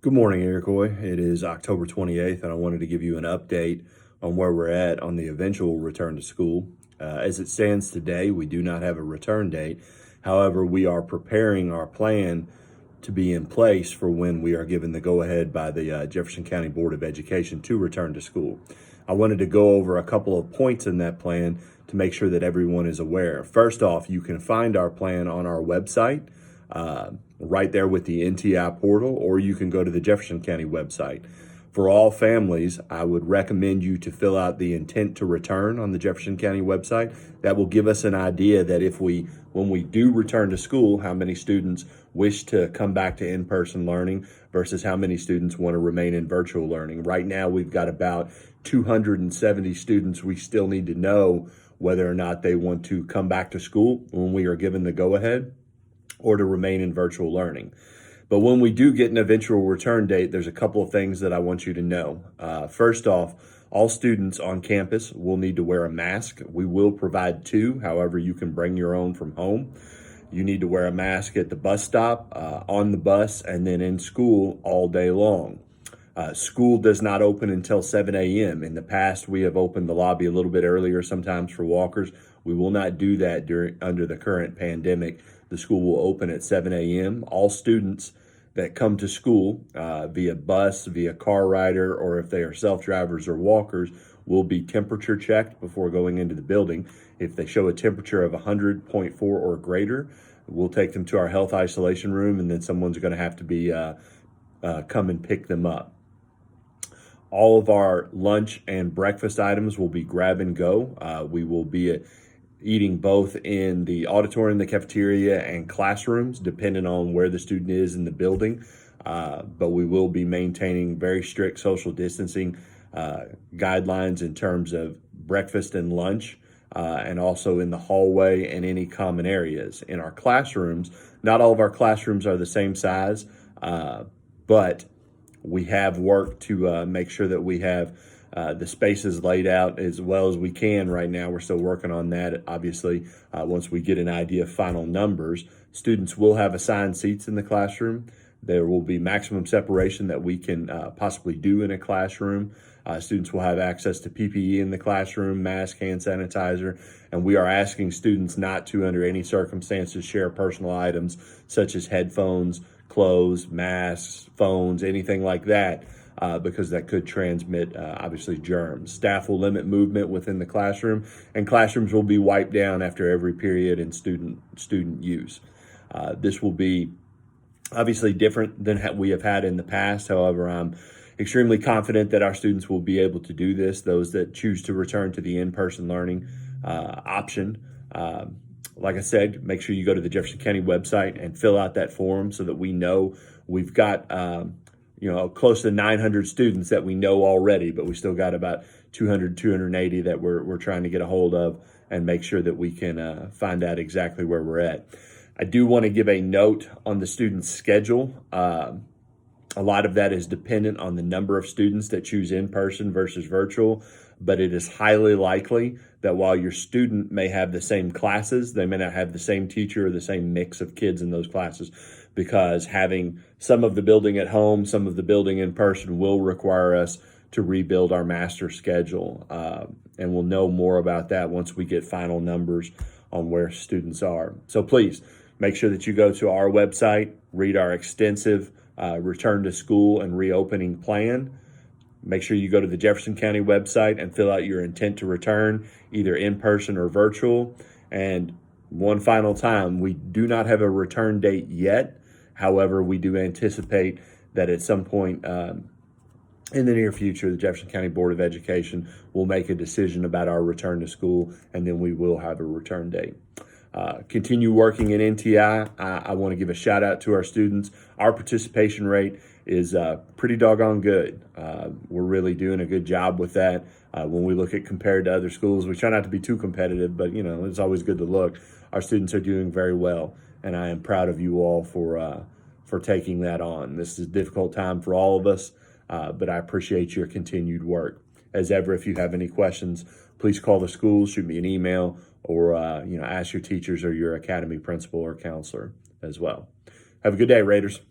Good morning, Iroquois. It is October 28th, and I wanted to give you an update on where we're at on the eventual return to school. As it stands today, we do not have a return date. However, we are preparing our plan to be in place for when we are given the go-ahead by the Jefferson County Board of Education to return to school. I wanted to go over a couple of points in that plan to make sure that everyone is aware. First off, you can find our plan on our website, right there with the NTI portal, or you can go to the Jefferson County website. For all families, I would recommend you to fill out the intent to return on the Jefferson County website. That will give us an idea that when we do return to school, how many students wish to come back to in-person learning versus how many students want to remain in virtual learning. Right now, we've got about 270 students. We still need to know whether or not they want to come back to school when we are given the go-ahead, or to remain in virtual learning. But when we do get an eventual return date, there's a couple of things that I want you to know. First off, all students on campus will need to wear a mask. We will provide two, however, you can bring your own from home. You need to wear a mask at the bus stop, on the bus, and then in school all day long. School does not open until 7 a.m. In the past, we have opened the lobby a little bit earlier, sometimes for walkers. We will not do that under the current pandemic. The school will open at 7 a.m. All students that come to school via bus, via car rider, or if they are self-drivers or walkers, will be temperature checked before going into the building. If they show a temperature of 100.4 or greater, we'll take them to our health isolation room, and then someone's going to have to be come and pick them up. All of our lunch and breakfast items will be grab and go. We will be eating both in the auditorium, the cafeteria, and classrooms, depending on where the student is in the building. But we will be maintaining very strict social distancing guidelines in terms of breakfast and lunch, and also in the hallway and any common areas. In our classrooms, not all of our classrooms are the same size, but we have worked to make sure that we have the spaces laid out as well as we can right now. We're still working on that. Obviously, once we get an idea of final numbers, students will have assigned seats in the classroom. There will be maximum separation that we can possibly do in a classroom. Students will have access to PPE in the classroom, mask, hand sanitizer, and we are asking students not to, under any circumstances, share personal items such as headphones, clothes, masks, phones, anything like that, because that could transmit, obviously, germs. Staff will limit movement within the classroom, and classrooms will be wiped down after every period in student use. This will be obviously different than we have had in the past. However, I'm extremely confident that our students will be able to do this, those that choose to return to the in-person learning option. Like I said, make sure you go to the Jefferson County website and fill out that form so that we know we've got close to 900 students that we know already, but we still got about 200, 280 that we're trying to get a hold of and make sure that we can find out exactly where we're at. I do want to give a note on the student schedule. A lot of that is dependent on the number of students that choose in-person versus virtual, but it is highly likely that while your student may have the same classes, they may not have the same teacher or the same mix of kids in those classes, because having some of the building at home, some of the building in person will require us to rebuild our master schedule. And we'll know more about that once we get final numbers on where students are. So please make sure that you go to our website, read our extensive return to school and reopening plan. Make sure you go to the Jefferson County website and fill out your intent to return, either in person or virtual. And one final time, we do not have a return date yet. However, we do anticipate that at some point in the near future, the Jefferson County Board of Education will make a decision about our return to school, and then we will have a return date. Continue working in NTI. I want to give a shout out to our students. Our participation rate is pretty doggone good. We're really doing a good job with that. When we look at compared to other schools, we try not to be too competitive, but it's always good to look. Our students are doing very well, and I am proud of you all for taking that on. This is a difficult time for all of us, but I appreciate your continued work. As ever, if you have any questions, please call the school, shoot me an email, or ask your teachers or your academy principal or counselor as well. Have a good day, Raiders.